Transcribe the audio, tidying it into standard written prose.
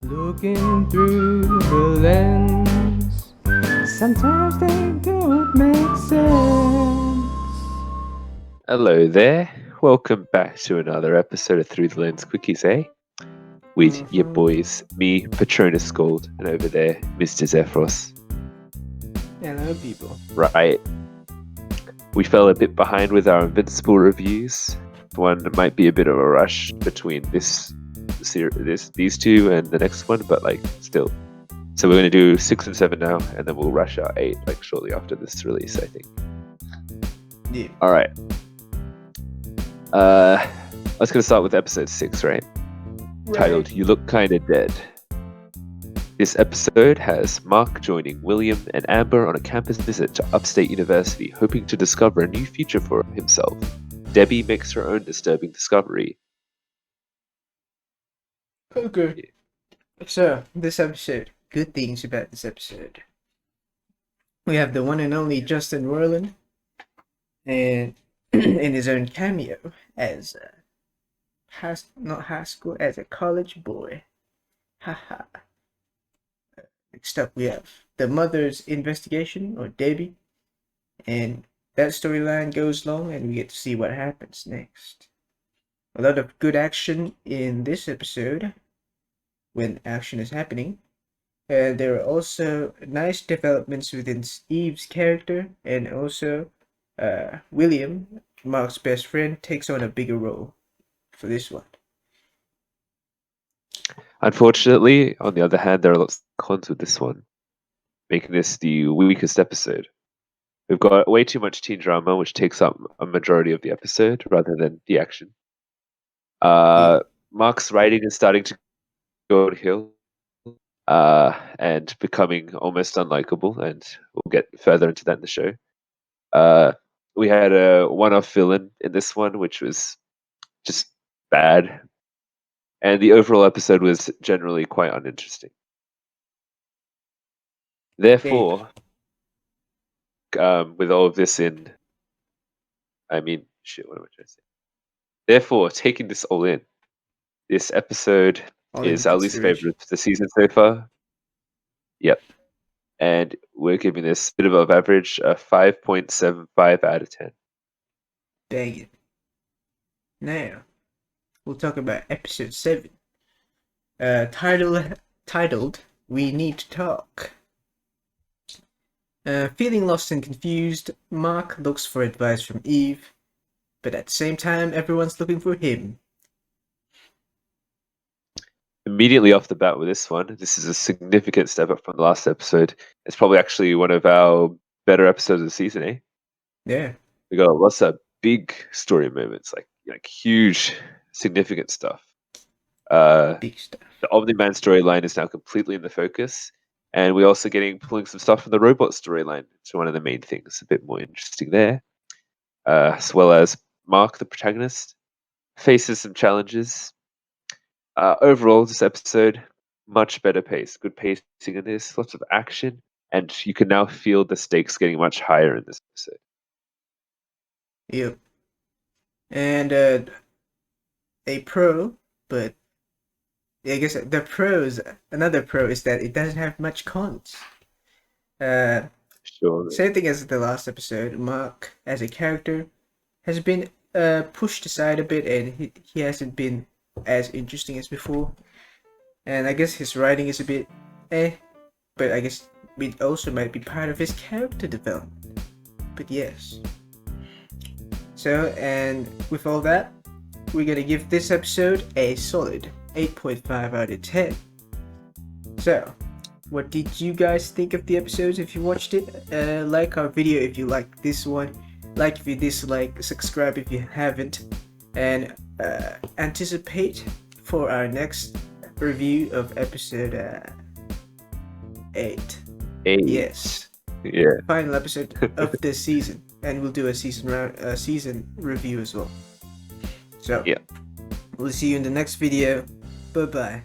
Looking through the lens, sometimes they don't make sense. Hello there. Welcome back to another episode of Through the Lens Quickies, eh? With your boys, me, Patronusgold, and over there, Mr. Zefros. Hello, people. Right. We fell a bit behind with our Invincible reviews. One might be a bit of a rush between these two and the next one, but still. So we're going to do 6 and 7 now, and then we'll rush our 8 shortly after this release, I think. Yeah. All right. I was going to start with episode 6, right? Titled You Look Kinda Dead. This episode has Mark joining William and Amber on a campus visit to Upstate University, hoping to discover a new future for himself. Debbie makes her own disturbing discovery. Okay. So, this episode, good things about this episode. We have the one and only Justin Roiland, and in his own cameo as not high school, as a college boy. Haha. Next up, we have the mother's investigation, or Debbie, and that storyline goes long, and we get to see what happens next. A lot of good action in this episode, when action is happening. And there are also nice developments within Eve's character, and also William, Mark's best friend, takes on a bigger role for this one. Unfortunately, on the other hand, there are lots of cons with this one, making this the weakest episode. We've got way too much teen drama, which takes up a majority of the episode rather than the action. Mark's writing is starting to go downhill and becoming almost unlikable, and we'll get further into that in the show. We had a one-off villain in this one, which was just bad, and the overall episode was generally quite uninteresting. Therefore, with all of this in, what am I trying to say? Therefore, taking this all in, this episode is our least favorite of the season so far. Yep. And we're giving this a bit above average a 5.75 out of 10. Dang it. Now, we'll talk about episode 7. Titled We Need to Talk. Feeling lost and confused, Mark looks for advice from Eve, but at the same time, everyone's looking for him. Immediately off the bat with this one, this is a significant step up from the last episode. It's probably actually one of our better episodes of the season, eh? Yeah. We got lots of big story moments, like huge, significant stuff. Big stuff. The Omni-Man storyline is now completely in the focus, and we're also pulling some stuff from the robot storyline. It's one of the main things, a bit more interesting there. As well as Mark, the protagonist, faces some challenges. Overall, this episode, much better pace. Good pacing in this, lots of action, and you can now feel the stakes getting much higher in this episode. Yep. And a pro, but I guess another pro is that it doesn't have much cons. Sure. Same thing as the last episode. Mark, as a character, has been pushed aside a bit, and he hasn't been as interesting as before. And I guess his writing is a bit but I guess it also might be part of his character development. But yes. So, and with all that, we're gonna give this episode a solid 8.5 out of 10. So, what did you guys think of the episodes if you watched it? Like our video if you like this one. Like if you dislike, subscribe if you haven't. And anticipate for our next review of episode 8. 8. Yes. Yeah. Final episode of this season. And we'll do a season review as well. So, yeah. We'll see you in the next video. Bye-bye.